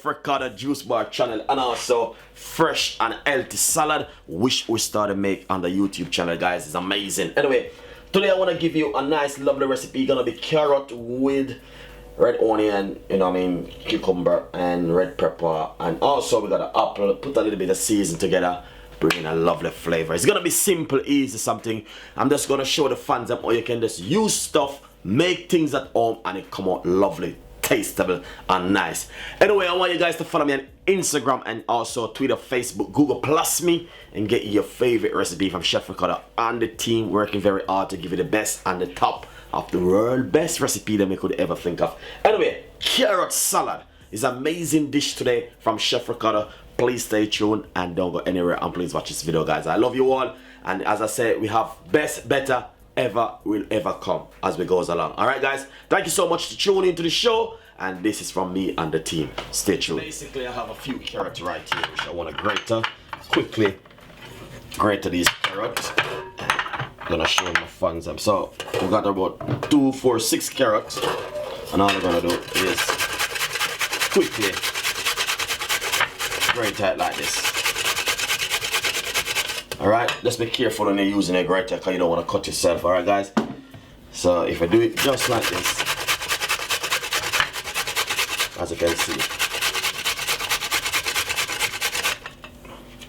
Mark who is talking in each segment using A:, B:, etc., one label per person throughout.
A: Ricardo Juice Bar channel and also fresh and healthy salad which we started to make on the YouTube channel, guys. It's amazing. Anyway, today I want to give you a nice lovely recipe. Gonna be carrot with red onion, cucumber and red pepper, and also we got an apple. Put a little bit of season together, bring in a lovely flavor. It's gonna be simple, easy something. I'm just gonna show the fans how you can just use stuff, make things at home, and it come out lovely, tasteable and nice. Anyway, I want you guys to follow me on Instagram and also Twitter, Facebook, Google Plus me, and get your favorite recipe from Chef Ricardo and the team, working very hard to give you the best and the top of the world best recipe that we could ever think of. Anyway, carrot salad is an amazing dish today from Chef Ricardo. Please stay tuned and don't go anywhere, and please watch this video, guys. I love you all, and as I said, we have best, better, ever will ever come as we goes along. Alright, guys, thank you so much for tuning into the show, and this is from me and the team. Stay tuned. Basically, I have a few carrots right here which I want to quickly grate these carrots. I'm gonna show you my fans them. So we got about 2, 4, 6 carrots, and all we're gonna do is quickly grate it like this. Alright, just be careful when you're using a grater because you don't want to cut yourself. Alright, guys, so if I do it just like this, as you can see,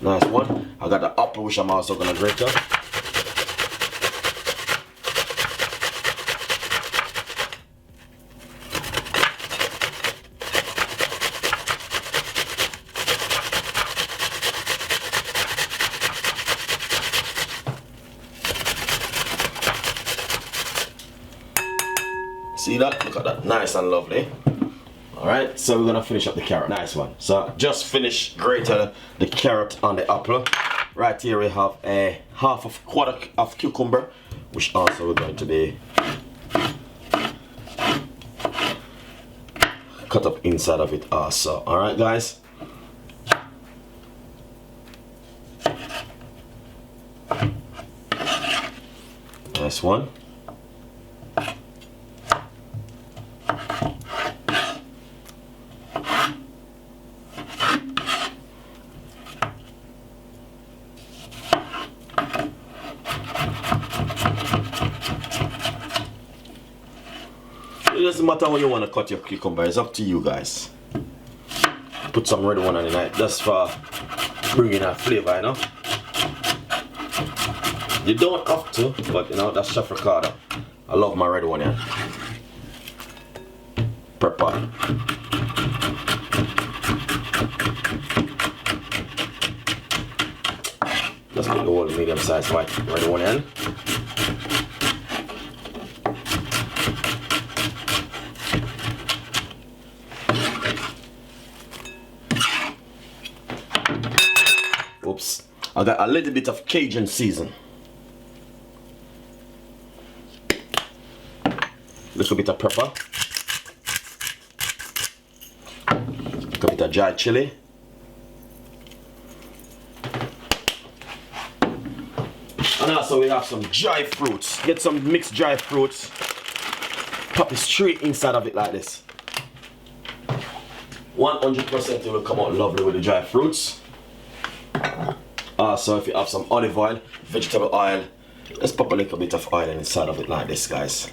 A: nice one. I got the apple which I'm also gonna grate up. See that? Look at that, nice and lovely. Alright, so we're gonna finish up the carrot. Nice one. So just finished grated the carrot on the apple. Right here we have a quarter of cucumber, which also we're going to be cut up inside of it also. Alright, guys. Nice one. It doesn't matter how you want to cut your cucumber, it's up to you guys. Put some red one on the night just for bringing a flavor, you know. You don't have to, but you know, that's Chef Ricardo. I love my red one, yeah. Pepper. Just put the whole medium sized white red one in. Oops, I got a little bit of Cajun season. Little bit of pepper. Little bit of dry chili. And also we have some dry fruits. Get some mixed dry fruits. Pop it straight inside of it like this. 100% it will come out lovely with the dry fruits. So if you have some olive oil, vegetable oil, let's pop a little bit of oil inside of it like this, guys.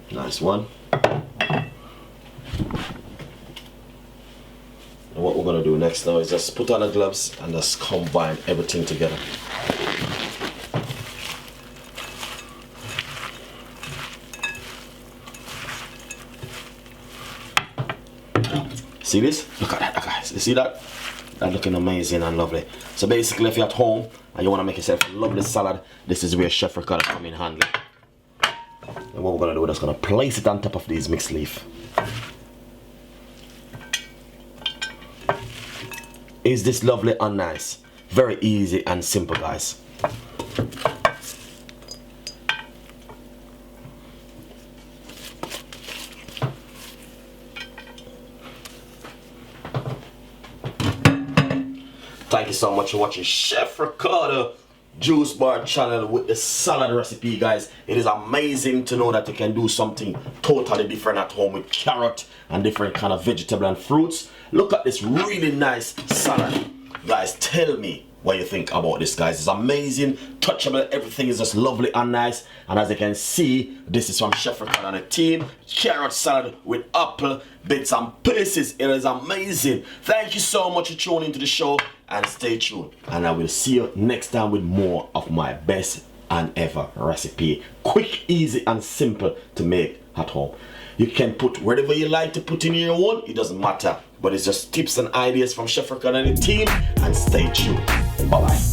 A: Nice one. And what we're gonna do next now is just put on the gloves and just combine everything together. See this? Look at that, guys. You see that? That's looking amazing and lovely. So basically, if you're at home and you want to make yourself a lovely salad, this is where Chef Ricardo come in handy. And what we're gonna do, we're just gonna place it on top of these mixed leaf. Is this lovely and nice? Very easy and simple, guys. Thank you so much for watching Chef Ricardo Juice Bar channel with the salad recipe, guys. It is amazing to know that you can do something totally different at home with carrot and different kind of vegetable and fruits. Look at this really nice salad. Guys, tell me what you think about this, guys. It's amazing, touchable, everything is just lovely and nice. And as you can see, this is from Chef Ricardo and the team. Carrot salad with apple, bits and pieces. It is amazing. Thank you so much for tuning into the show, and stay tuned. And I will see you next time with more of my best and ever recipe. Quick, easy and simple to make at home. You can put whatever you like to put in your own, it doesn't matter. But it's just tips and ideas from Chef Ricardo and the team. And stay tuned. Bye bye.